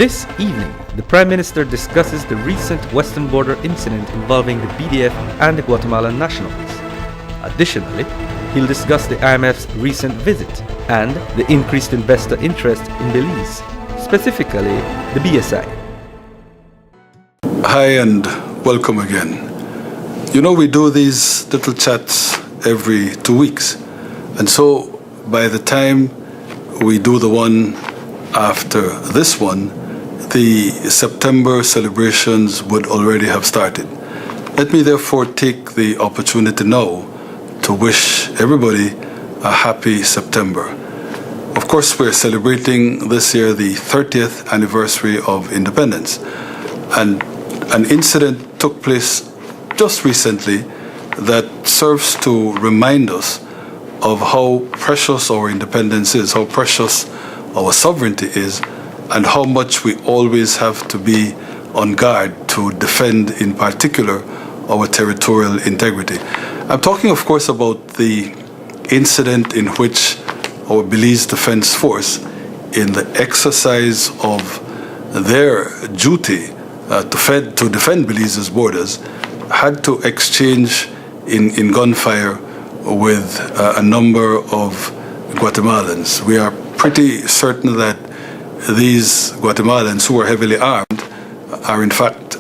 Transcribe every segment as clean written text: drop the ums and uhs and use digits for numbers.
This evening, the Prime Minister discusses the recent Western border incident involving the BDF and the Guatemalan nationals. Additionally, he'll discuss the IMF's recent visit and the increased investor interest in Belize, specifically the BSI. Hi and welcome again. You know, we do these little chats every 2 weeks, and so by the time we do the one after this one, the September celebrations would already have started. Let me therefore take the opportunity now to wish everybody a happy September. Of course, we're celebrating this year the 30th anniversary of independence, and an incident took place just recently that serves to remind us of how precious our independence is, how precious our sovereignty is, and how much we always have to be on guard to defend, in particular, our territorial integrity. I'm talking, of course, about the incident in which our Belize Defense Force, in the exercise of their duty to defend Belize's borders, had to exchange in gunfire with a number of Guatemalans. We are pretty certain that these Guatemalans, who are heavily armed, are in fact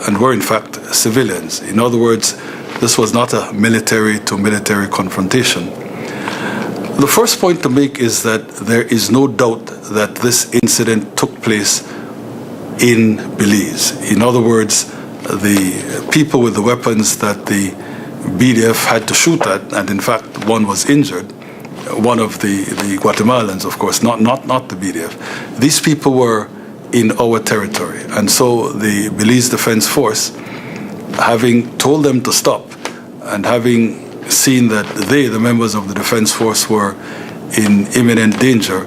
and were in fact civilians. In other words, this was not a military-to-military confrontation. The first point to make is that there is no doubt that this incident took place in Belize. In other words, the people with the weapons that the BDF had to shoot at, and in fact one was injured, one of the Guatemalans, of course, not the BDF. These people were in our territory, and so the Belize Defense Force, having told them to stop, and having seen that they, the members of the Defense Force, were in imminent danger,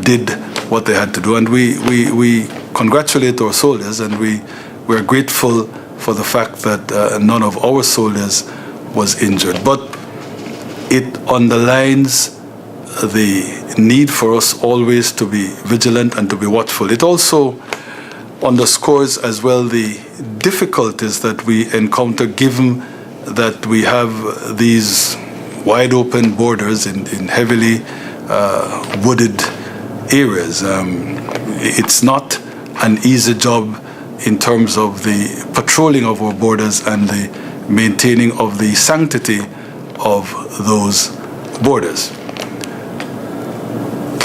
did what they had to do. And we congratulate our soldiers, and we're grateful for the fact that none of our soldiers was injured. But it underlines the need for us always to be vigilant and to be watchful. It also underscores as well the difficulties that we encounter, given that we have these wide open borders in heavily wooded areas. It's not an easy job in terms of the patrolling of our borders and the maintaining of the sanctity of those borders.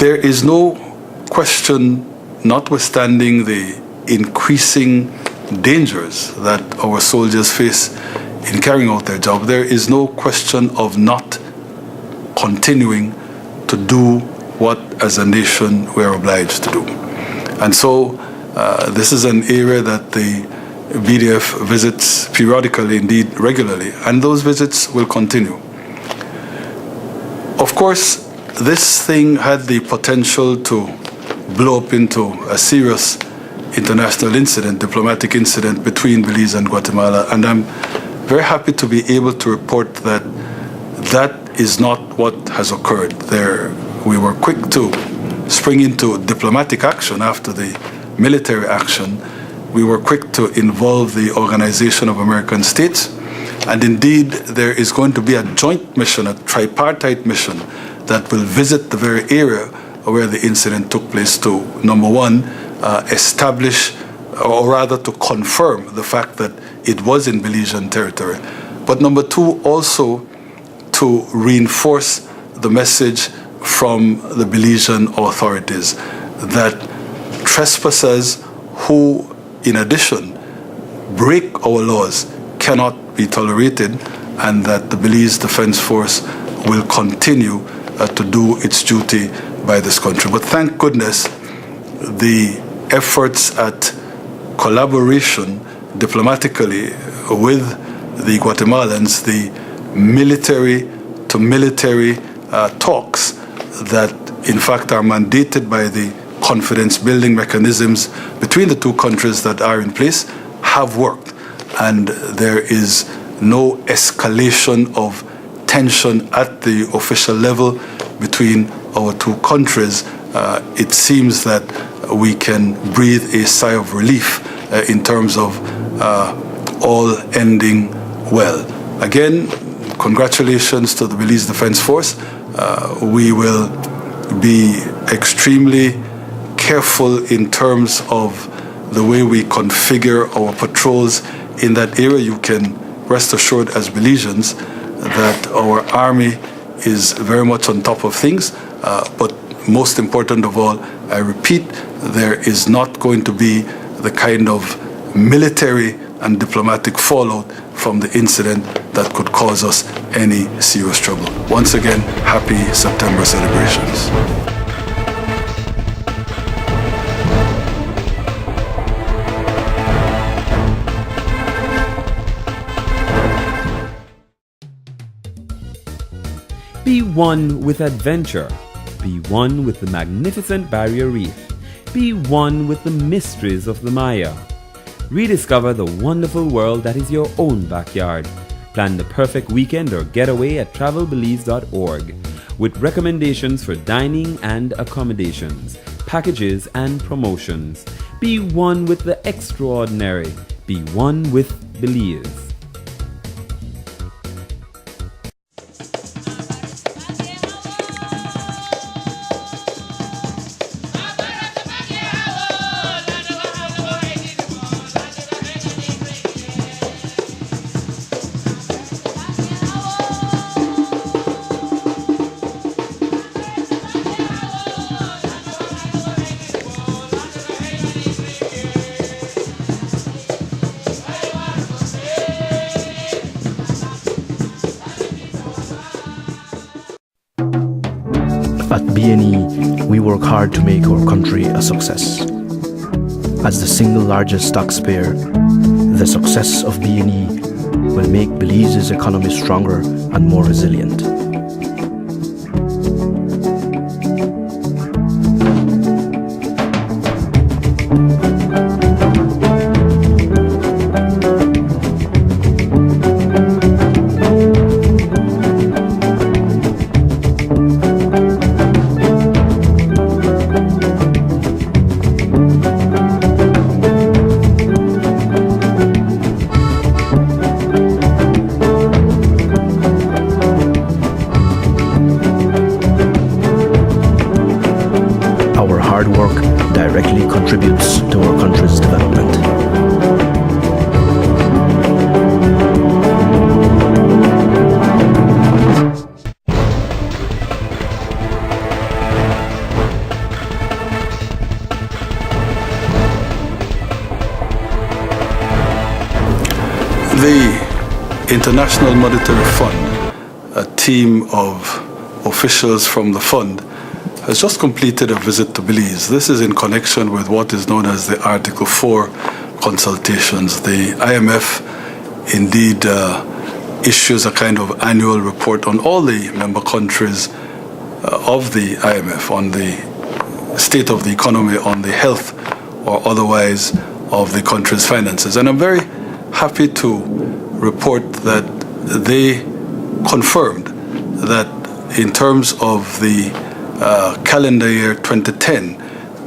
There is no question, notwithstanding the increasing dangers that our soldiers face in carrying out their job, there is no question of not continuing to do what, as a nation, we are obliged to do. And so this is an area that the BDF visits periodically, indeed regularly, and those visits will continue. Of course, this thing had the potential to blow up into a serious international incident, diplomatic incident between Belize and Guatemala, and I'm very happy to be able to report that that is not what has occurred. We were quick to spring into diplomatic action after the military action. We were quick to involve the Organization of American States, and indeed there is going to be a joint mission, a tripartite mission, that will visit the very area where the incident took place to, number one, establish, or rather to confirm the fact that it was in Belizean territory, but number two, also to reinforce the message from the Belizean authorities that trespassers who, in addition, break our laws cannot be tolerated, and that the Belize Defense Force will continue to do its duty by this country. But thank goodness the efforts at collaboration diplomatically with the Guatemalans, the military-to-military talks that in fact are mandated by the confidence-building mechanisms between the two countries that are in place, have worked. And there is no escalation of tension at the official level between our two countries it seems that we can breathe a sigh of relief in terms of all ending well. Again, congratulations to the Belize Defense Force. We will be extremely careful in terms of the way we configure our patrols in that area. You can rest assured as Belizeans that our army is very much on top of things, but most important of all, I repeat, there is not going to be the kind of military and diplomatic fallout from the incident that could cause us any serious trouble. Once again, happy September celebrations. Be one with adventure. Be one with the magnificent Barrier Reef. Be one with the mysteries of the Maya. Rediscover the wonderful world that is your own backyard. Plan the perfect weekend or getaway at travelbelize.org with recommendations for dining and accommodations, packages and promotions. Be one with the extraordinary. Be one with Belize. At BNE, we work hard to make our country a success. As the single largest taxpayer, the success of BNE will make Belize's economy stronger and more resilient. Our hard work directly contributes to our country's development. The International Monetary Fund, a team of officials from the fund, has just completed a visit to Belize. This is in connection with what is known as the Article 4 consultations. The IMF indeed issues a kind of annual report on all the member countries of the IMF, on the state of the economy, on the health or otherwise of the country's finances. And I'm very happy to report that they confirmed that in terms of the calendar year 2010,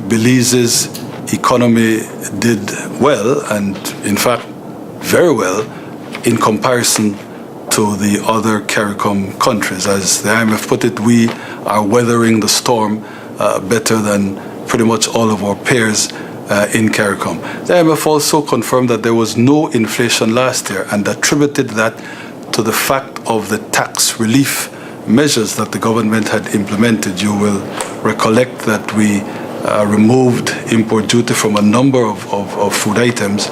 Belize's economy did well, and in fact very well, in comparison to the other CARICOM countries. As the IMF put it, we are weathering the storm better than pretty much all of our peers in CARICOM. The IMF also confirmed that there was no inflation last year and attributed that to the fact of the tax relief measures that the government had implemented. You will recollect that we removed import duty from a number of food items,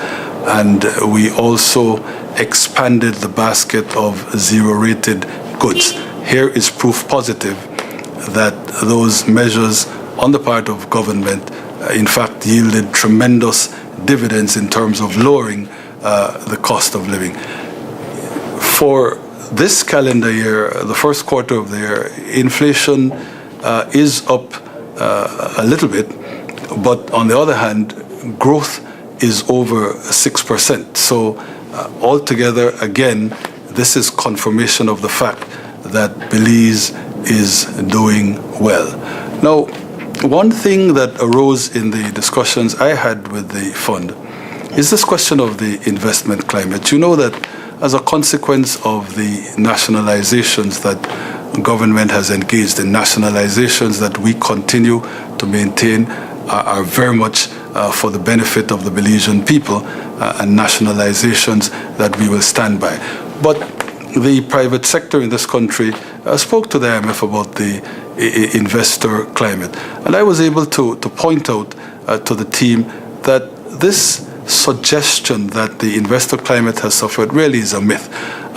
and we also expanded the basket of zero-rated goods. Here is proof positive that those measures on the part of government in fact yielded tremendous dividends in terms of lowering the cost of living. For this calendar year, the first quarter of the year, inflation is up a little bit, but on the other hand, growth is over 6%. So altogether, again, this is confirmation of the fact that Belize is doing well. Now, one thing that arose in the discussions I had with the fund is this question of the investment climate. You know that as a consequence of the nationalizations that government has engaged in, nationalizations that we continue to maintain are very much for the benefit of the Belizean people, and nationalizations that we will stand by. But the private sector in this country spoke to the IMF about the investor climate. And I was able to point out to the team that this suggestion that the investor climate has suffered really is a myth.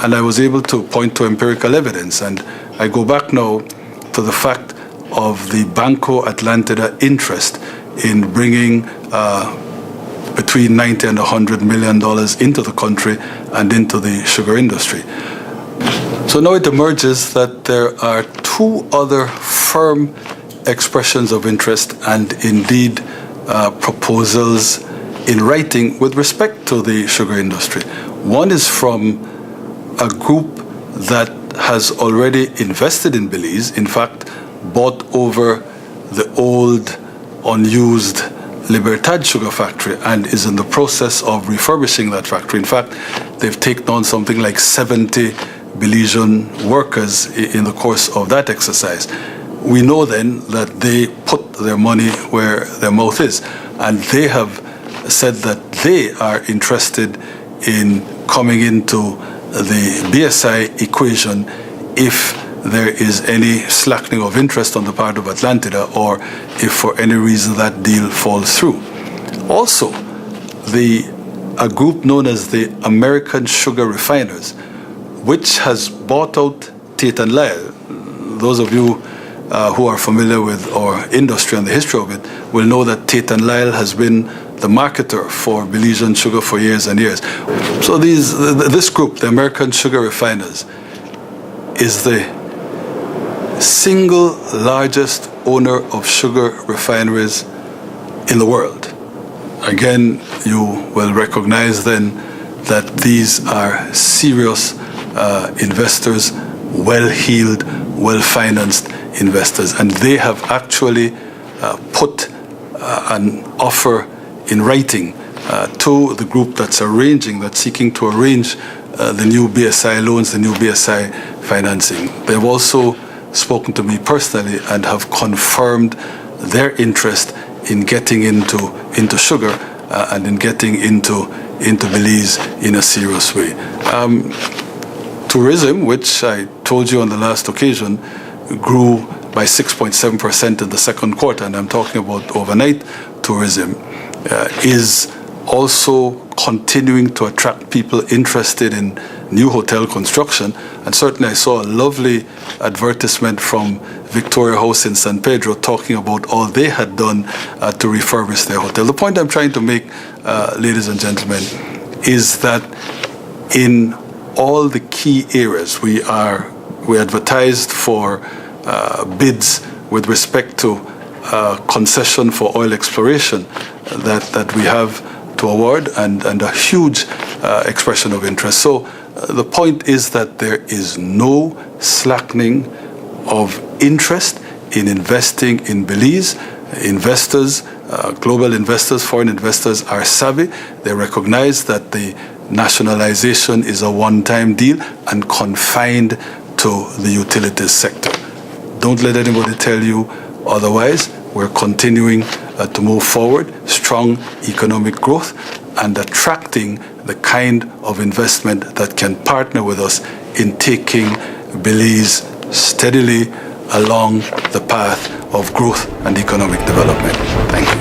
And I was able to point to empirical evidence. And I go back now to the fact of the Banco Atlantida interest in bringing between $90 and $100 million into the country and into the sugar industry. So now it emerges that there are two other firm expressions of interest and indeed proposals in writing with respect to the sugar industry. One is from a group that has already invested in Belize, in fact, bought over the old, unused Libertad sugar factory and is in the process of refurbishing that factory. In fact, they've taken on something like 70 Belizean workers in the course of that exercise. We know then that they put their money where their mouth is, and they have said that they are interested in coming into the BSI equation if there is any slackening of interest on the part of Atlantida, or if for any reason that deal falls through. Also, a group known as the American Sugar Refiners, which has bought out Tate & Lyle. Those of you who are familiar with our industry and the history of it will know that Tate & Lyle has been the marketer for Belizean sugar for years and years. So this group, the American Sugar Refiners, is the single largest owner of sugar refineries in the world. Again, you will recognize then that these are serious investors, well-heeled, well-financed investors, and they have actually put an offer in writing to the group that's seeking to arrange the new BSI loans, the new BSI financing. They've also spoken to me personally and have confirmed their interest in getting into sugar and in getting into Belize in a serious way. Tourism, which I told you on the last occasion, grew by 6.7% in the second quarter, and I'm talking about overnight tourism, is also continuing to attract people interested in new hotel construction. And certainly I saw a lovely advertisement from Victoria House in San Pedro talking about all they had done to refurbish their hotel. The point I'm trying to make, ladies and gentlemen, is that in all the key areas we advertised for bids with respect to concession for oil exploration that we have to award, and a huge expression of interest. So the point is that there is no slackening of interest in investing in Belize. Investors, global investors, foreign investors are savvy. They recognize that the nationalization is a one-time deal and confined to the utilities sector. Don't let anybody tell you otherwise. We're continuing to move forward, strong economic growth, and attracting the kind of investment that can partner with us in taking Belize steadily along the path of growth and economic development. Thank you.